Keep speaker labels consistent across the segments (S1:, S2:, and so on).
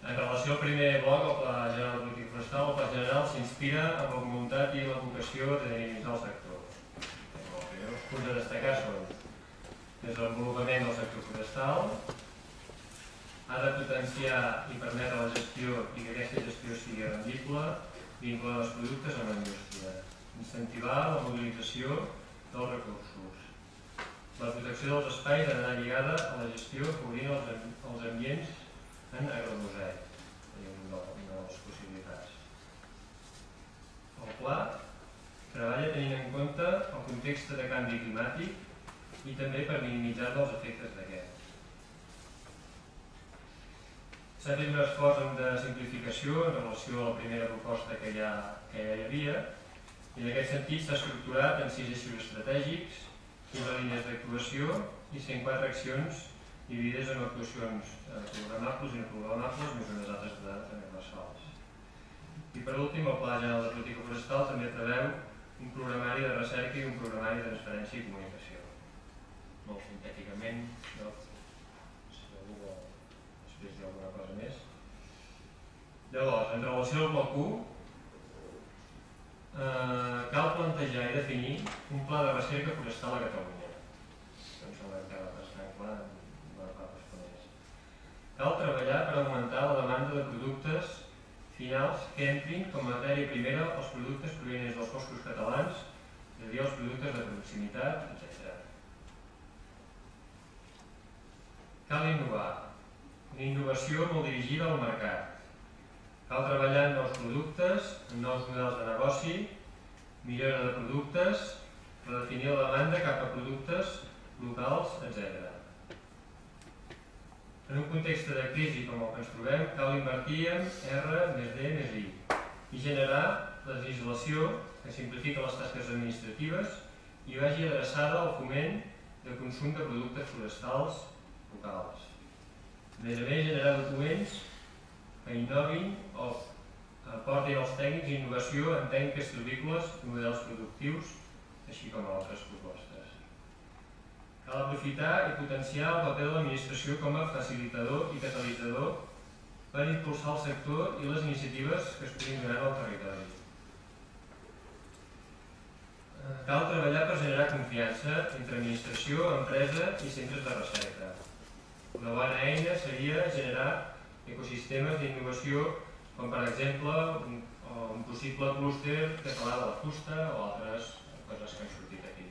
S1: En relació al primer bloc, el Pla General de Política Forestal, el Pla General s'inspira en la voluntat i la vocació de dinamitzar el sector. Els primers punts a destacar són el desenvolupament del sector forestal, ha de potenciar i permetre la gestió i que aquesta gestió sigui rendible, vinculant els productes amb la indústria, incentivar la mobilització dels recursos. La protecció dels espais ha d'anar lligada a la gestió cobrint els ambients en agromosaic, una de les possibilitats. El pla treballa tenint en compte el context de canvi climàtic i també per minimitzar els efectes d'aquest. S'ha fet un esforç de simplificació en relació a la primera proposta que ja hi havia i en aquest sentit s'ha estructurat en 6 eixos estratègics, 15 línies d'actuació i 104 accions dividides en actuacions programables i no programables més unes altres de transversals. I per últim, el Pla General de Política Forestal també preveu un programari de recerca i un programari de transferència i comunicació. Molt sintèticament, si algú vol després dir alguna cosa més. Llavors, en relació al bloc 1, cal plantejar i definir un pla de recerca forestal a Catalunya. Em sembla que queda bastant clar en bona part dels ponents. Cal treballar per augmentar la demanda de productes finals que entrin com a matèria primera els productes provinents dels boscos catalans, és a dir, els productes de proximitat, etc. Cal innovar. Una innovació molt dirigida al mercat. Cal treballar en nous productes, en nous models de negoci, millora de productes, redefinir la demanda cap a productes locals, etc. En un context de crisi com el que ens trobem, cal invertir en R+D+I i generar legislació que simplifica les tasques administratives i vagi adreçada al foment de consum de productes forestals locals. A més, generar documents que innovin o aportin als tècnics innovació en tècniques silvícoles i models productius, així com altres propostes. Cal aprofitar i potenciar el paper de l'administració com a facilitador i catalitzador per impulsar el sector i les iniciatives que es puguin donar al territori. Cal treballar per generar confiança entre administració, empresa i centres de recerca. Una bona eina seria generar ecosistemes d'innovació com per exemple un possible clúster català de la fusta o altres coses que han sortit aquí.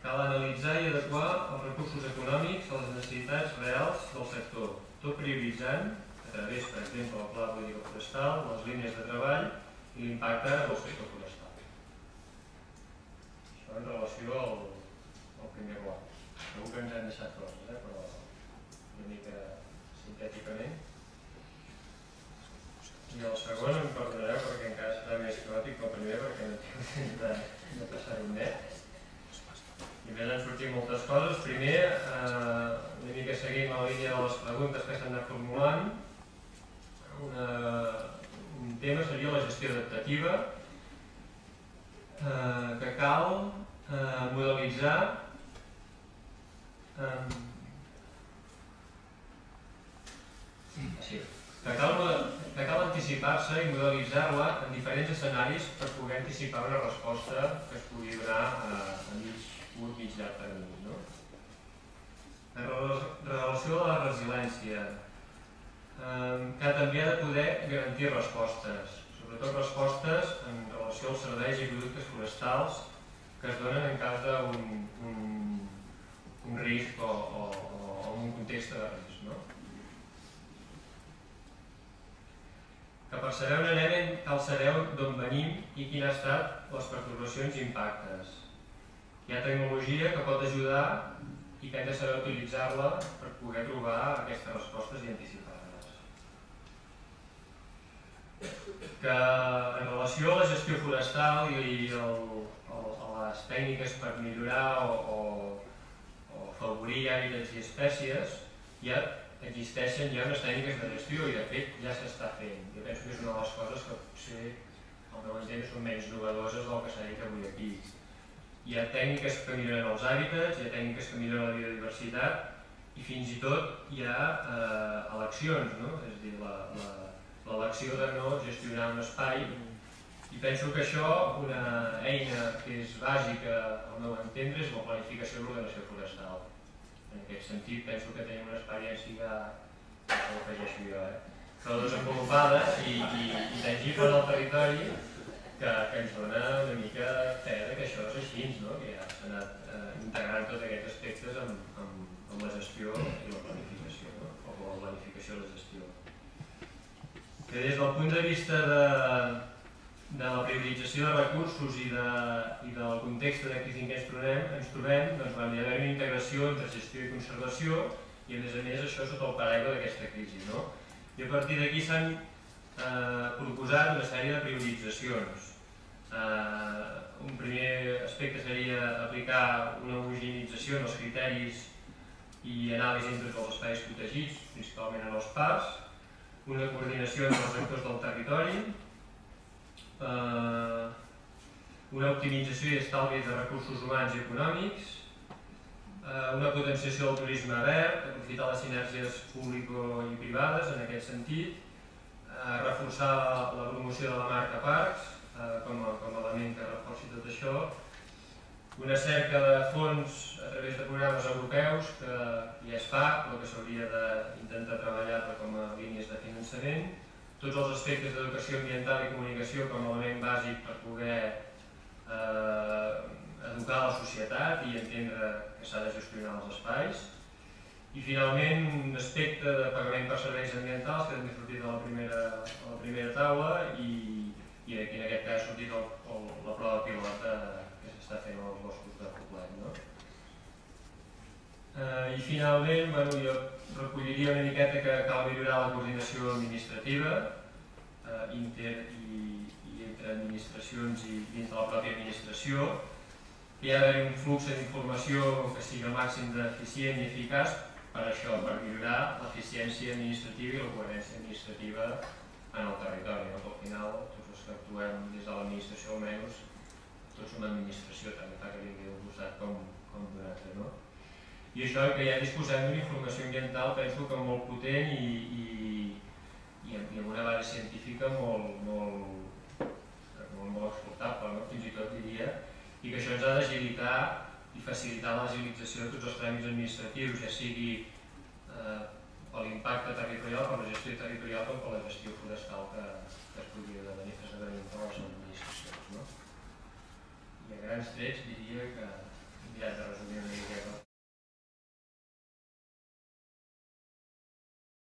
S1: Cal analitzar i adequar els recursos econòmics a les necessitats reals del sector, tot prioritzant a través, per exemple, del Pla de Política Forestal, les línies de treball i l'impacte del sector forestal. Això en relació al primer bloc. Segur que ens han deixat coses, però una mica sintèticament. I el segon em perdonareu perquè encara serà més caòtic que el primer perquè no tinc temps de passar-ho net. I més han sortit moltes coses. Primer, una mica seguint la línia de les preguntes que s'han anat formulant, un tema seria la gestió adaptativa, que cal modelitzar que cal anticipar-se i modelitzar-la en diferents escenaris per poder anticipar una resposta que es pugui donar a mig, curt, mig llarg termini. En relació a la resiliència, que també ha de poder garantir respostes, sobretot respostes en relació als serveis i productes forestals que es donen en cas d'un risc o un context de risc. Que per saber on anem cal saber d'on venim i quin han estat les pertorbacions i impactes. Hi ha tecnologia que pot ajudar i que hem de saber utilitzar-la per poder trobar aquestes respostes i anticipar-les. Que en relació a la gestió forestal i a les tècniques per millorar o afavorir hàbitats i espècies, existeixen ja unes tècniques de gestió i de fet ja s'està fent. Jo penso que és una de les coses que potser al meu entendre són menys novedoses del que s'ha dit avui aquí. Hi ha tècniques que milloren els hàbitats, hi ha tècniques que milloren la biodiversitat i fins i tot hi ha eleccions, no? És a dir, l'elecció de no gestionar un espai, i penso que això, una eina que és bàsica al meu entendre, és la planificació de l'ordenació forestal. En aquest sentit penso que tenim una experiència, això ho afegeixo jo, però desenvolupada i tangible en el territori, que ens dona una mica fe que això és així, que ja s'ha anat integrant tots aquests aspectes amb la gestió i la planificació, o la planificació i la gestió. Que des del punt de vista de la priorització de recursos i del context de crisi en què ens trobem, doncs va haver una integració entre gestió i conservació, i a més això sota el paraigua d'aquesta crisi. I a partir d'aquí s'han proposat una sèrie de prioritzacions. Un primer aspecte seria aplicar una homogeneïtzació en els criteris i anàlisi entre tots els espais protegits, principalment en els parcs, una coordinació entre els actors del territori, una optimització i estalvi de recursos humans i econòmics, una potenciació del turisme verd, aprofitar les sinergies público i privades en aquest sentit, reforçar la promoció de la marca Parcs com a element que reforci tot això, una cerca de fons a través de programes europeus que ja es fa, però que s'hauria d'intentar treballar com a línies de finançament, tots els aspectes d'educació ambiental i comunicació com a element bàsic per poder educar la societat i entendre que s'ha de gestionar els espais, i finalment un aspecte de pagament per serveis ambientals que també ha sortit a la primera taula i en aquest cas ha sortit la prova pilot que s'està fent als boscos de Poblet. I finalment jo recolliria una miqueta que cal millorar la coordinació administrativa entre administracions i dins de la pròpia administració, que hi ha d'haver un flux d'informació que sigui al màxim d'eficient i eficaç per això, per millorar l'eficiència administrativa i la coherència administrativa en el territori. Al final, tots els que actuem des de l'administració almenys, tots som administració, també fa que vingui d'un costat com d'un altre. I això que ja disposem d'una informació ambiental penso que molt potent i amb una base científica molt exportable, fins i tot diria, i que això ens ha d'agilitar i facilitar l'agilització de tots els tràmits administratius, ja sigui per l'impacte territorial, per la gestió territorial com per la gestió forestal que es podria esdevenir per les administracions. I a grans trets diria que hem mirat de